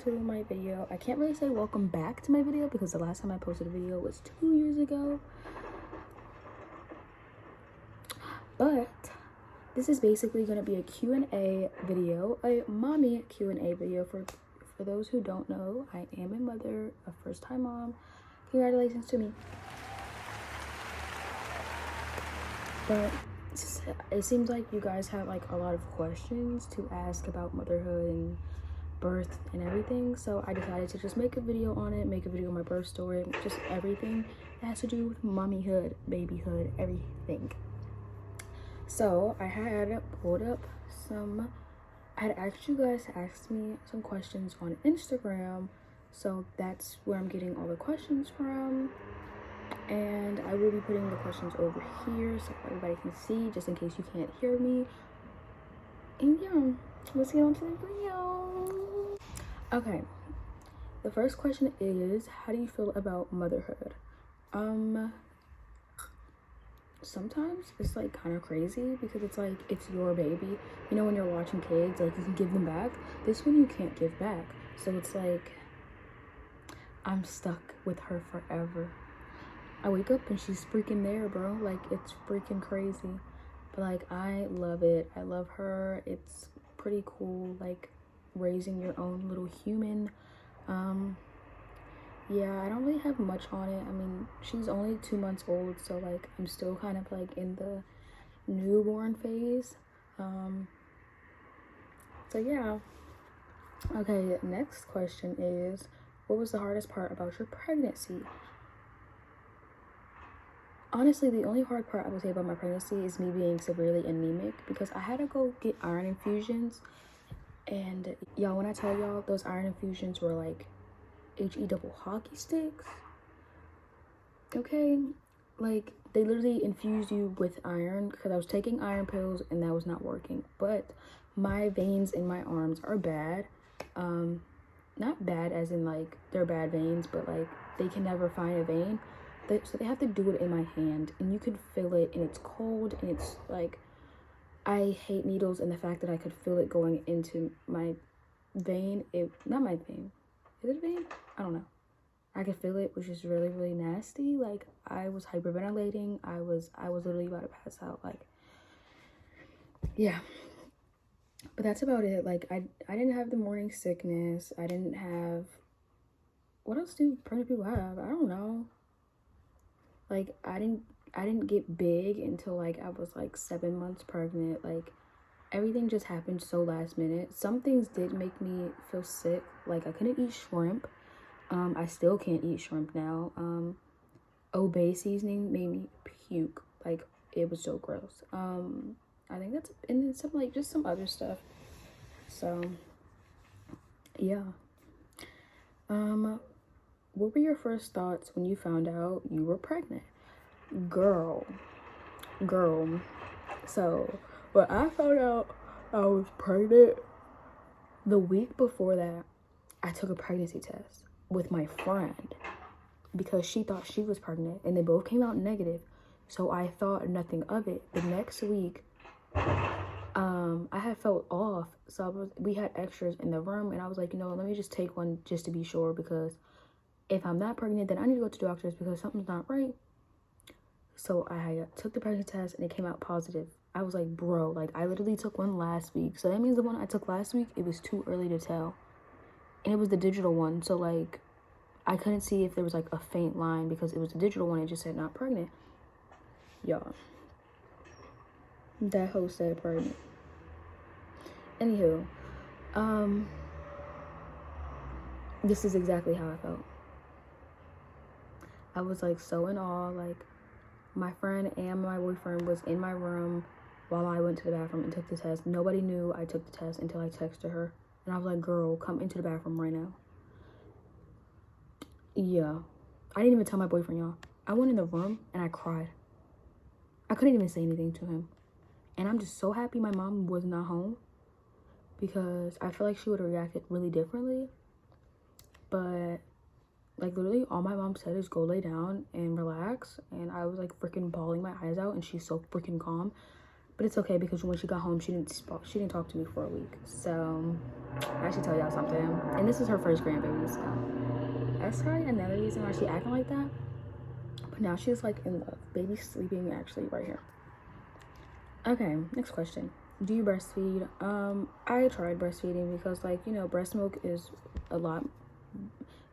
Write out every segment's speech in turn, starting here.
to my video. I can't really say welcome back to my video because the last time I posted a video was 2 years ago. But this is basically going to be a Q&A video, a mommy Q&A video. For those who don't know, I am a mother, a first-time mom. Congratulations to me. But it seems like you guys have like a lot of questions to ask about motherhood and birth and everything, so I decided to just make a video on it, make a video on my birth story, just everything that has to do with mommyhood, babyhood, everything. So I had pulled up I had asked you guys to ask me some questions on Instagram, so that's where I'm getting all the questions from. And I will be putting the questions over here so everybody can see, just in case you can't hear me. And yeah, let's get on to the video. Okay, the first question is, how do you feel about motherhood? Sometimes it's like kind of crazy because it's like, it's your baby. You know, when you're watching kids, like you can give them back. This one you can't give back. So it's like, I'm stuck with her forever. I wake up and she's freaking there, bro. Like, it's freaking crazy. But like, I love it. I love her. It's pretty cool, like raising your own little human. Yeah, I don't really have much on it. I mean, she's only 2 months old, so like I'm still kind of like in the newborn phase. So yeah. Okay, next question is, what was the hardest part about your pregnancy? Honestly, the only hard part I would say about my pregnancy is me being severely anemic, because I had to go get iron infusions. And y'all, when I tell y'all, those iron infusions were like HE double hockey sticks. Okay, like they literally infused you with iron, because I was taking iron pills and that was not working. But my veins in my arms are bad. Not bad as in like they're bad veins, but like they can never find a vein. So they have to do it in my hand, and you could feel it, and it's cold, and it's like, I hate needles, and the fact that I could feel it going into my vein, not my vein, is it a vein? I don't know. I could feel it, which is really, really nasty. Like, I was hyperventilating. I was literally about to pass out. Like, yeah. But that's about it. Like, I didn't have the morning sickness. I didn't have, what else do pregnant people have? I don't know. Like, I didn't get big until like I was like 7 months pregnant. Like, everything just happened so last minute. Some things did make me feel sick. Like, I couldn't eat shrimp. I still can't eat shrimp now. Obey seasoning made me puke. Like, it was so gross. I think that's, and then some like just some other stuff. So yeah. What were your first thoughts when you found out you were pregnant? Girl. So when I found out I was pregnant, the week before that, I took a pregnancy test with my friend because she thought she was pregnant, and they both came out negative. So I thought nothing of it. The next week, I had felt off, so we had extras in the room, and I was like, you know, let me just take one just to be sure, because if I'm not pregnant, then I need to go to the doctors because something's not right. So I took the pregnancy test, and it came out positive. I was like, bro, like I literally took one last week. So that means the one I took last week, it was too early to tell. And it was the digital one. So like, I couldn't see if there was like a faint line because it was the digital one. It just said not pregnant. Y'all. That hoe said pregnant. Anywho, this is exactly how I felt. I was like so in awe. Like, my friend and my boyfriend was in my room while I went to the bathroom and took the test. Nobody knew I took the test until I texted her. And I was like, girl, come into the bathroom right now. Yeah. I didn't even tell my boyfriend, y'all. I went in the room and I cried. I couldn't even say anything to him. And I'm just so happy my mom was not home, because I feel like she would have reacted really differently. But like, literally all my mom said is go lay down and relax, and I was like freaking bawling my eyes out, and she's so freaking calm. But it's okay because when she got home, she didn't talk to me for a week. So I should tell y'all something. And this is her first grandbaby, so that's probably another reason why she acting like that. But now she's like in love. Baby's sleeping actually right here. Okay, next question. Do you breastfeed? I tried breastfeeding because, like, you know, breast milk is a lot,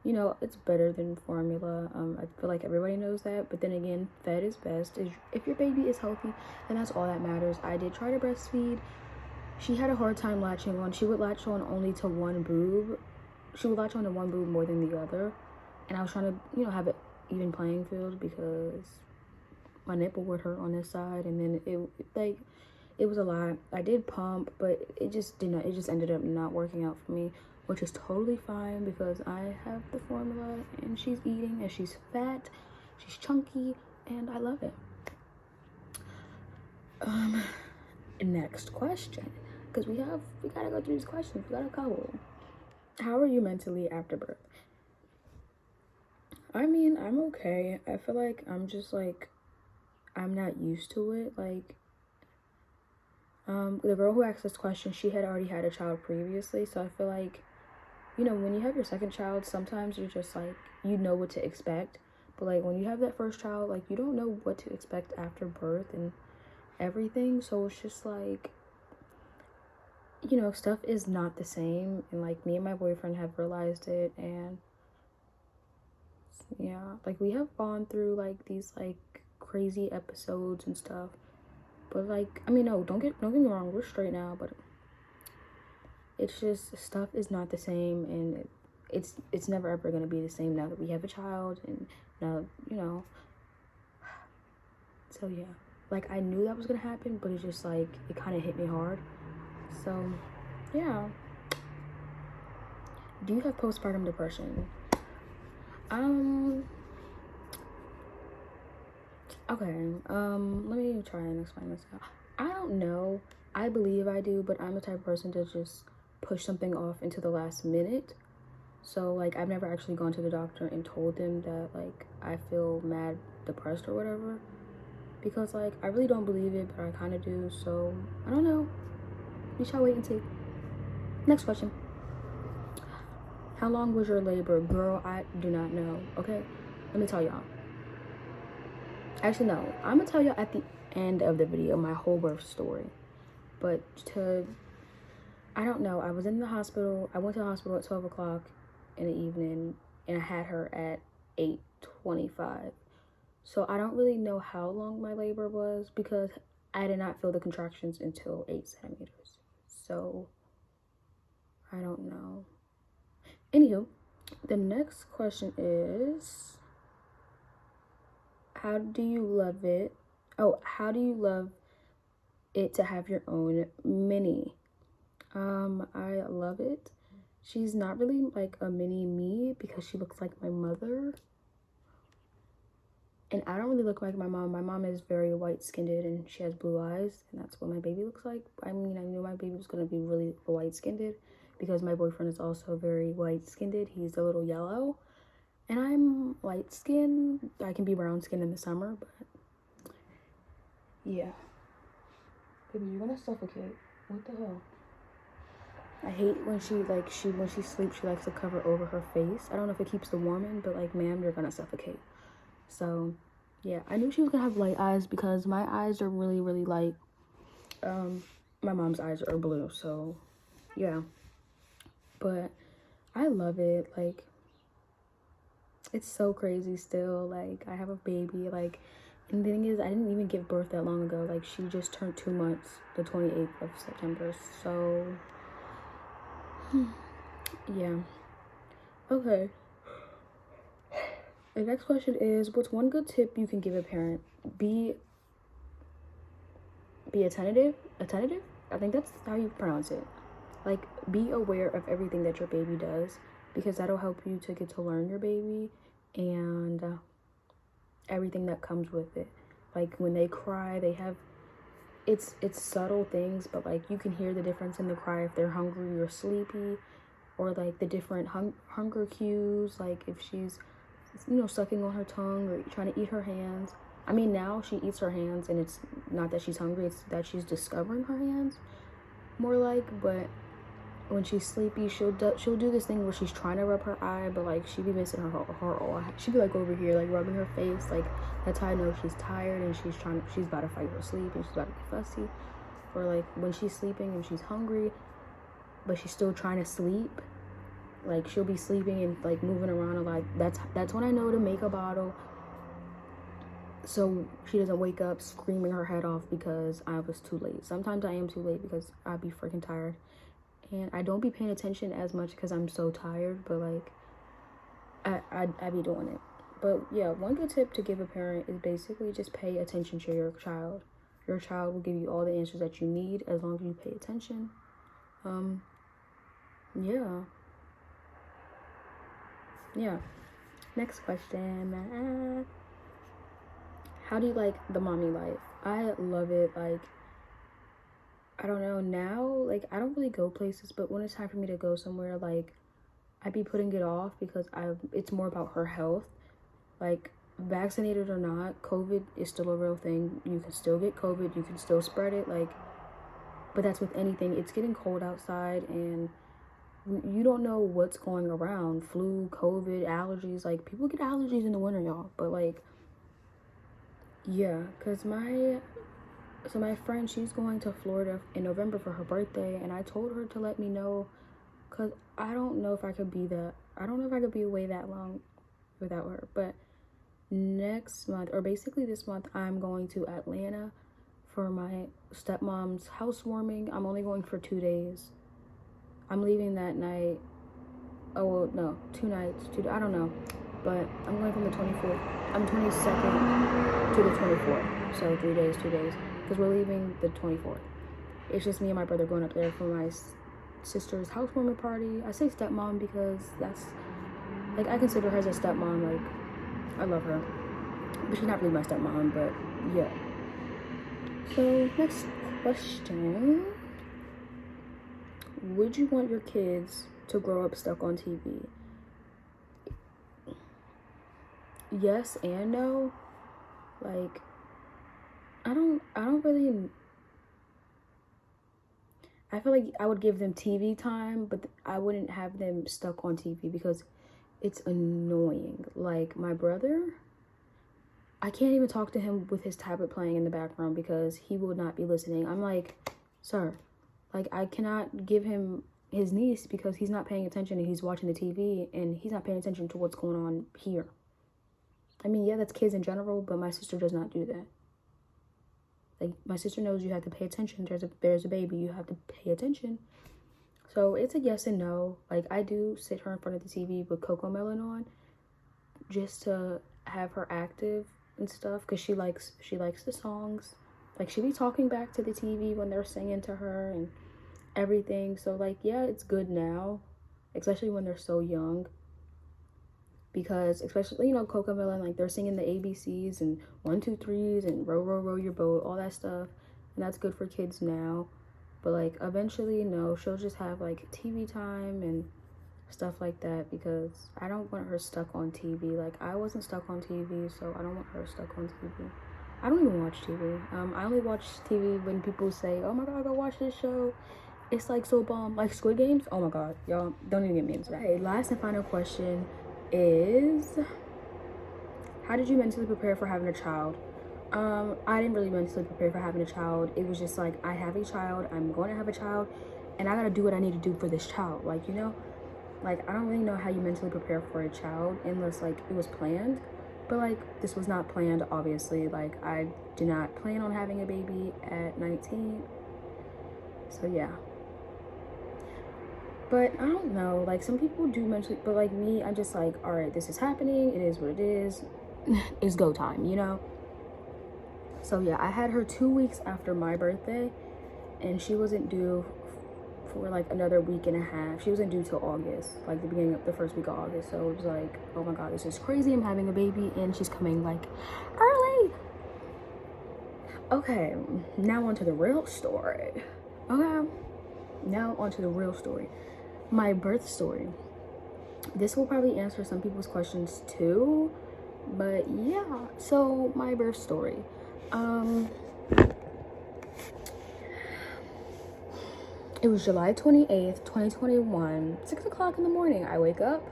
you know, it's better than formula. I feel like everybody knows that. But then again, fed is best. If your baby is healthy, then that's all that matters. I did try to breastfeed. She had a hard time latching on. She would latch on only to one boob. She would latch on to one boob more than the other. And I was trying to, you know, have an even playing field because my nipple would hurt on this side. And then it was a lot. I did pump, but it just ended up not working out for me, which is totally fine because I have the formula and she's eating and she's fat, she's chunky, and I love it. Next question, because we gotta go through these questions. We got a couple. How are you mentally after birth? I mean, I'm okay. I feel like I'm just like, I'm not used to it. Like, the girl who asked this question, she had already had a child previously, so I feel like, you know, when you have your second child, sometimes you're just like, you know what to expect. But like when you have that first child, like you don't know what to expect after birth and everything. So it's just like, you know, stuff is not the same. And like me and my boyfriend have realized it. And yeah, like we have gone through like these like crazy episodes and stuff. But like, I mean, no, don't get me wrong, we're straight now, but it's just stuff is not the same, and it's never ever gonna be the same now that we have a child, and now, you know. So yeah, like I knew that was gonna happen, but it's just like it kind of hit me hard. So yeah. Do you have postpartum depression? Okay, let me try and explain this out. I don't know. I believe I do, but I'm the type of person to just push something off into the last minute. So, like, I've never actually gone to the doctor and told them that, like, I feel mad depressed or whatever. Because, like, I really don't believe it, but I kind of do. So, I don't know. We shall wait and see. Next question. How long was your labor? Girl, I do not know. Okay? Let me tell y'all. Actually, no. I'm going to tell y'all at the end of the video my whole birth story. But I don't know. I was in the hospital. I went to the hospital at 12 o'clock in the evening, and I had her at 8:25. So I don't really know how long my labor was because I did not feel the contractions until 8 centimeters. So I don't know. Anywho, the next question is, how do you love it? Oh, how do you love it to have your own mini? I love it. She's not really like a mini me because she looks like my mother. And I don't really look like my mom. My mom is very white-skinned and she has blue eyes, and that's what my baby looks like. I mean, I knew my baby was going to be really white-skinned because my boyfriend is also very white-skinned. He's a little yellow. And I'm light-skinned. I can be brown-skinned in the summer, but yeah. Baby, you're going to suffocate. What the hell? I hate when when she sleeps, she likes to cover over her face. I don't know if it keeps the warm in, but like, ma'am, you're gonna suffocate. So yeah, I knew she was gonna have light eyes because my eyes are really, really light. My mom's eyes are blue, so yeah. But I love it. Like, it's so crazy still. Like, I have a baby, like, and the thing is, I didn't even give birth that long ago. Like, she just turned 2 months, the 28th of September. So yeah. Okay. The next question is, what's one good tip you can give a parent? Be attentive. Attentive? I think that's how you pronounce it. Like, be aware of everything that your baby does, because that'll help you to get to learn your baby and everything that comes with it. Like, when they cry, they have, it's subtle things, but like, you can hear the difference in the cry if they're hungry or sleepy, or like the different hunger cues, like if she's, you know, sucking on her tongue or trying to eat her hands. I mean, now she eats her hands, and it's not that she's hungry, it's that she's discovering her hands more like. But when she's sleepy, she'll do this thing where she's trying to rub her eye, but like she be missing her eye. She'd be like over here, like rubbing her face. Like that's how I know she's tired and she's about to fight for sleep and she's about to be fussy. Or like when she's sleeping and she's hungry, but she's still trying to sleep. Like she'll be sleeping and like moving around a lot. That's when I know to make a bottle, so she doesn't wake up screaming her head off because I was too late. Sometimes I am too late because I'd be freaking tired. And I don't be paying attention as much because I'm so tired, but like I be doing it. But yeah, one good tip to give a parent is basically just pay attention to your child. Your child will give you all the answers that you need as long as you pay attention. Yeah. Next question. How do you like the mommy life? I love it. Like, I don't know, now, like, I don't really go places, but when it's time for me to go somewhere, like, I'd be putting it off because it's more about her health. Like, vaccinated or not, COVID is still a real thing. You can still get COVID, you can still spread it, like, but that's with anything. It's getting cold outside, and you don't know what's going around. Flu, COVID, allergies, like, people get allergies in the winter, y'all, but, like, yeah, because my friend, she's going to Florida in November for her birthday, and I told her to let me know, because I don't know if I could be away that long without her. But next month, or basically this month, I'm going to Atlanta for my stepmom's housewarming. I'm only going for 2 days. I'm leaving that night. Oh, well, no, 2 nights. I don't know. But I'm going from the 24th. I'm 22nd to the 24th. So 3 days, 2 days. Because we're leaving the 24th. It's just me and my brother going up there for my sister's housewarming party. I say stepmom because that's, like, I consider her as a stepmom. Like, I love her. But she's not really my stepmom, but yeah. So, next question. Would you want your kids to grow up stuck on TV? Yes and no. Like, I don't really, I feel like I would give them TV time, but I wouldn't have them stuck on TV because it's annoying. Like, my brother, I can't even talk to him with his tablet playing in the background because he will not be listening. I'm like, sir, like, I cannot give him his niece because he's not paying attention and he's watching the TV and he's not paying attention to what's going on here. I mean, yeah, that's kids in general, but my sister does not do that. Like, my sister knows you have to pay attention. There's a baby, you have to pay attention. So it's a yes and no. Like, I do sit her in front of the TV with Cocomelon on just to have her active and stuff because she likes the songs. Like, she be talking back to the TV when they're singing to her and everything. So, like, yeah, it's good now, especially when they're so young. Because, especially, you know, Cocomelon, like, they're singing the ABCs and 1, 2, 3s and row, row, row your boat, all that stuff. And that's good for kids now. But, like, eventually, no, she'll just have, like, TV time and stuff like that because I don't want her stuck on TV. Like, I wasn't stuck on TV, so I don't want her stuck on TV. I don't even watch TV. I only watch TV when people say, oh my god, go watch this show. It's, like, so bomb. Like, Squid Games? Oh my god. Y'all, don't even get me into that. Okay, last and final question is, how did you mentally prepare for having a child? I didn't really mentally prepare for having a child. It was just like, I have a child, I'm going to have a child, and I gotta do what I need to do for this child. Like, you know, like, I don't really know how you mentally prepare for a child unless, like, it was planned. But, like, this was not planned, obviously. Like, I did not plan on having a baby at 19. So, yeah. But I don't know, like, some people do mentally, but like me, I'm just like, all right, this is happening, it is what it is, it's go time, you know? So yeah, I had her 2 weeks after my birthday, and she wasn't due for like another week and a half. She wasn't due till August, like the beginning of the first week of August. So it was like, oh my god, this is crazy, I'm having a baby, and she's coming like early. Okay, now on to the real story. Okay, now on to the real story. My birth story. This will probably answer some people's questions too, But yeah, so my birth story. It was July 28th, 2021, 6 o'clock in the morning. I wake up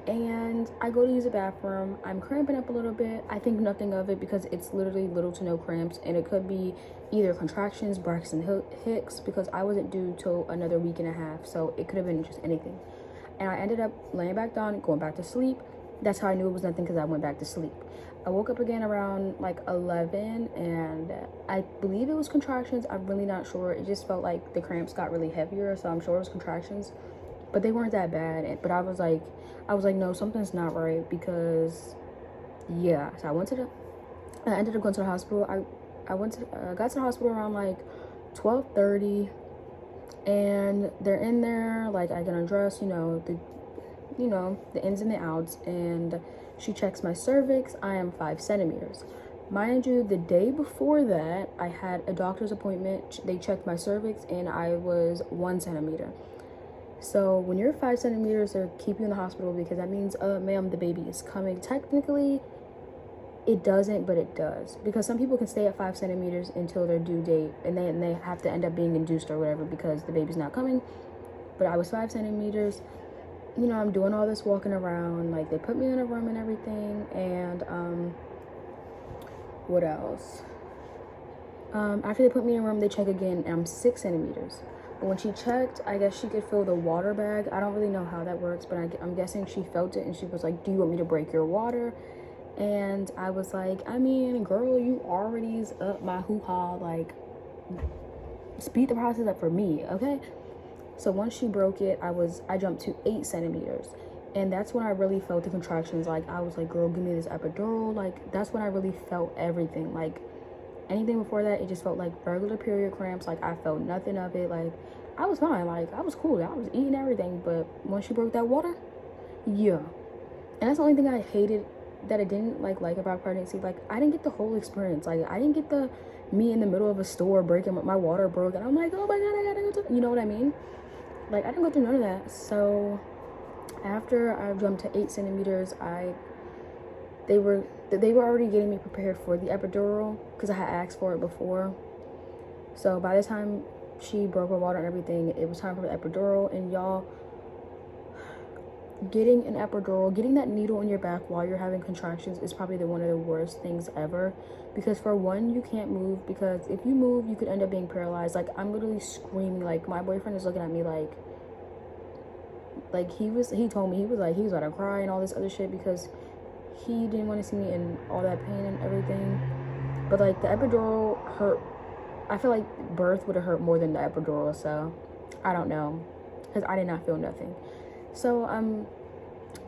and I go to use the bathroom. I'm cramping up a little bit. I think nothing of it because it's literally little to no cramps, and it could be either contractions, Braxton Hicks, because I wasn't due till another week and a half, so it could have been just anything. And I ended up laying back down, going back to sleep. That's how I knew it was nothing, because I went back to sleep. I woke up again around like 11, and I believe it was contractions. I'm really not sure. It just felt like the cramps got really heavier, so I'm sure it was contractions, but they weren't that bad. But I was like, no, something's not right, because yeah. So I ended up going to the hospital. I got to the hospital around like 12:30, and they're in there, like I get undressed, the ins and the outs, and she checks my cervix. I am 5 centimeters. Mind you, the day before that, I had a doctor's appointment. They checked my cervix, and I was 1 centimeter. So when you're 5 centimeters, they'll keep you in the hospital, because that means, ma'am, the baby is coming. Technically, it doesn't, but it does, because some people can stay at 5 centimeters until their due date, and then they have to end up being induced or whatever because the baby's not coming. But I was 5 centimeters. I'm doing all this walking around, like they put me in a room and everything, and what else? After they put me in a room, they check again, and I'm 6 centimeters. But when she checked, I guess she could feel the water bag. I don't really know how that works, but I'm guessing she felt it, and she was like, "Do you want me to break your water?" And I was like, I mean, girl, you already up my hoo-ha, like, speed the process up for me, okay? So once she broke it, I jumped to 8 centimeters. And that's when I really felt the contractions. Like, I was like, girl, give me this epidural. Like, that's when I really felt everything. Like, anything before that, it just felt like regular period cramps. Like, I felt nothing of it. Like, I was fine. Like, I was cool. I was eating everything. But once she broke that water, yeah. And that's the only thing I hated, that I didn't like about pregnancy. Like, I didn't get the whole experience. Like, I didn't get me in the middle of a store breaking, my water broke, and I'm like, oh my god, I gotta go to, you know what I mean? Like, I didn't go through none of that. So after I jumped to 8 centimeters, they were already getting me prepared for the epidural, because I had asked for it before. So by the time she broke my water and everything, it was time for the epidural. And y'all, getting an epidural, getting that needle in your back while you're having contractions, is probably one of the worst things ever, because for one, you can't move, because if you move, you could end up being paralyzed. Like, I'm literally screaming. Like, my boyfriend is looking at me like he told me he was about to cry and all this other shit, because he didn't want to see me in all that pain and everything. But like, the epidural hurt. I feel like birth would have hurt more than the epidural, so I don't know, because I did not feel nothing. So I'm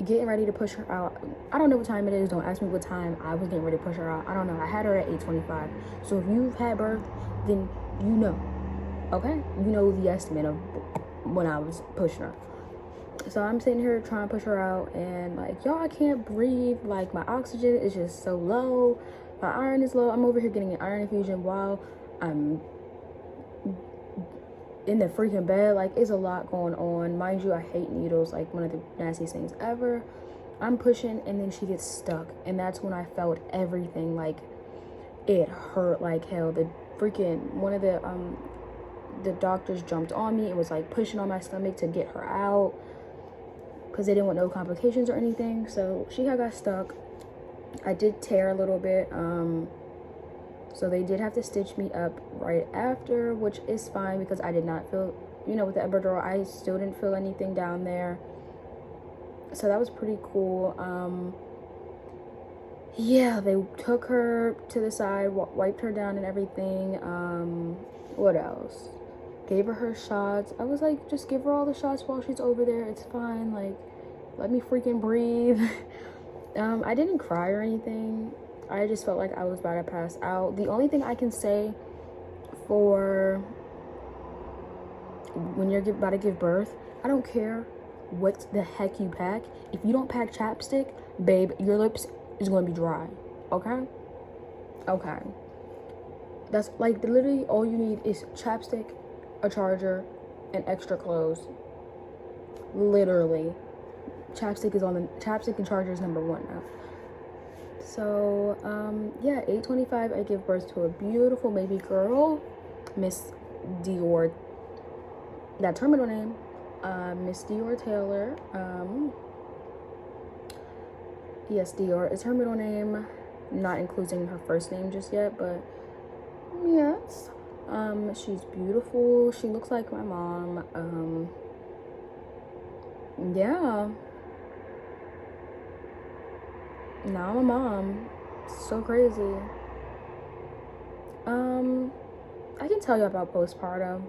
getting ready to push her out. I don't know what time it is. Don't ask me what time I was getting ready to push her out. I don't know. I had her at 8:25. So if you've had birth, then you know. Okay? You know the estimate of when I was pushing her. So I'm sitting here trying to push her out, and like, y'all, I can't breathe. Like, my oxygen is just so low. My iron is low. I'm over here getting an iron infusion while I'm in the freaking bed. Like, it's a lot going on. Mind you, I hate needles, like one of the nastiest things ever. I'm pushing, and then she gets stuck, and that's when I felt everything. Like, it hurt like hell. The freaking one of the doctors jumped on me. It was like pushing on my stomach to get her out, because they didn't want no complications or anything. So she had got stuck. I did tear a little bit. So they did have to stitch me up right after, which is fine, because I did not feel, with the epidural, I still didn't feel anything down there. So that was pretty cool. Yeah, they took her to the side, wiped her down and everything. What else? Gave her shots. I was like, just give her all the shots while she's over there. It's fine. Like, let me freaking breathe. I didn't cry or anything. I just felt like I was about to pass out. The only thing I can say for when you're about to give birth, I don't care what the heck you pack. If you don't pack chapstick, babe, your lips is going to be dry. Okay? Okay. That's like literally all you need is chapstick, a charger, and extra clothes. Literally. Chapstick and charger is number one now. So yeah, 8:25 I give birth to a beautiful baby girl, Miss Dior. That's her middle name, Miss Dior Taylor. Yes, Dior is her middle name, not including her first name just yet, but yes. She's beautiful. She looks like my mom. Yeah. Now I'm a mom. So crazy. I can tell you about postpartum.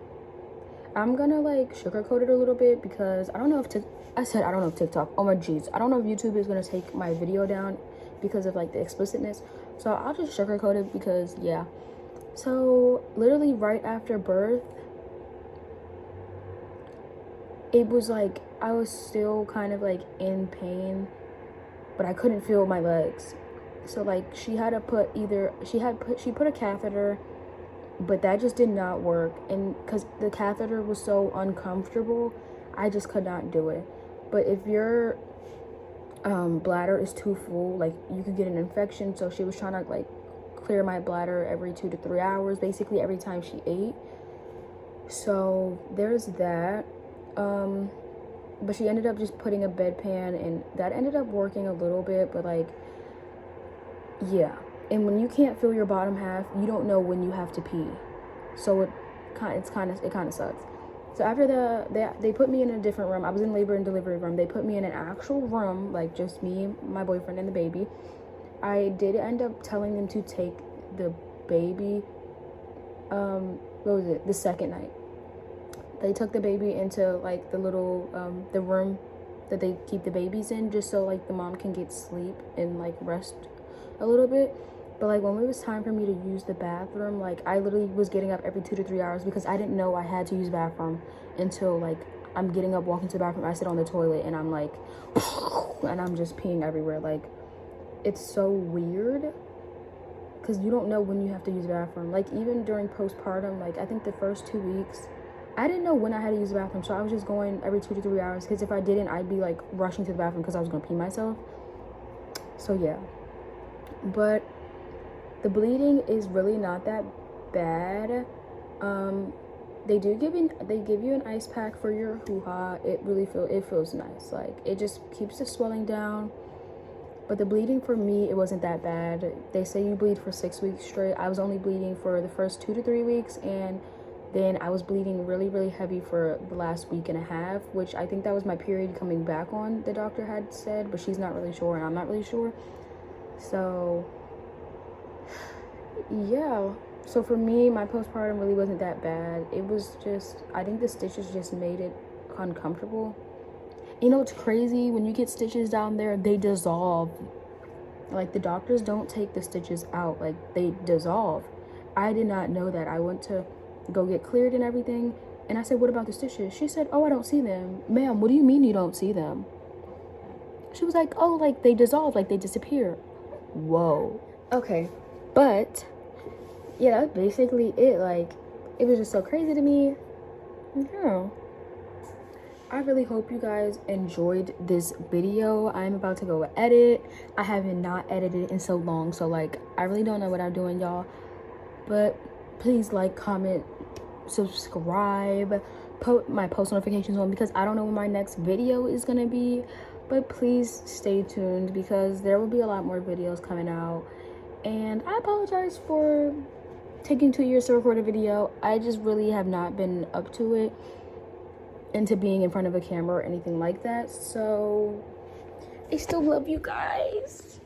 I'm gonna like sugarcoat it a little bit because I don't know if I don't know if TikTok. Oh my jeez. I don't know if YouTube is gonna take my video down because of like the explicitness. So I'll just sugarcoat it because yeah. So literally right after birth, it was like I was still kind of like in pain, but I couldn't feel my legs. So like she put a catheter, but that just did not work, and because the catheter was so uncomfortable, I just could not do it. But if your bladder is too full, like you could get an infection. So she was trying to like clear my bladder every 2 to 3 hours, basically every time she ate. So there's that. But she ended up just putting a bedpan, and that ended up working a little bit, but like yeah. And when you can't feel your bottom half, you don't know when you have to pee. So it kind of sucks. So after they put me in a different room. I was in labor and delivery room. They put me in an actual room, like just me, my boyfriend, and the baby. I did end up telling them to take the baby, the second night. They took the baby into like the little, the room that they keep the babies in, just so like the mom can get sleep and like rest a little bit. But like when it was time for me to use the bathroom, like I literally was getting up every 2 to 3 hours because I didn't know I had to use the bathroom until like I'm getting up, walking to the bathroom. I sit on the toilet and I'm like, and I'm just peeing everywhere. Like it's so weird because you don't know when you have to use the bathroom. Like even during postpartum, like I think the first 2 weeks, I didn't know when I had to use the bathroom. So I was just going every 2 to 3 hours because if I didn't, I'd be like rushing to the bathroom because I was going to pee myself. So yeah. But the bleeding is really not that bad. They give you an ice pack for your hoo-ha. It feels nice. Like it just keeps the swelling down. But the bleeding for me, it wasn't that bad. They say you bleed for 6 weeks straight. I was only bleeding for the first 2 to 3 weeks, and then I was bleeding really, really heavy for the last week and a half, which I think that was my period coming back on, the doctor had said, but she's not really sure and I'm not really sure. So yeah. So for me, my postpartum really wasn't that bad. It was just, I think the stitches just made it uncomfortable. You know, it's crazy when you get stitches down there, they dissolve. Like the doctors don't take the stitches out, like they dissolve. I did not know that. I went to go get cleared and everything, and I said, what about the stitches? She said, oh, I don't see them. Ma'am, what do you mean you don't see them? She was like, oh, like they dissolve, like they disappear. Whoa. Okay, but yeah, that's basically it. Like it was just so crazy to me. Yeah. I really hope you guys enjoyed this video. I'm about to go edit. I haven't not edited in so long, so like I really don't know what I'm doing, y'all. But please like, comment, subscribe, put my post notifications on because I don't know when my next video is gonna be. But please stay tuned because there will be a lot more videos coming out. And I apologize for taking 2 years to record a video. I just really have not been up to it, into being in front of a camera or anything like that. So I still love you guys.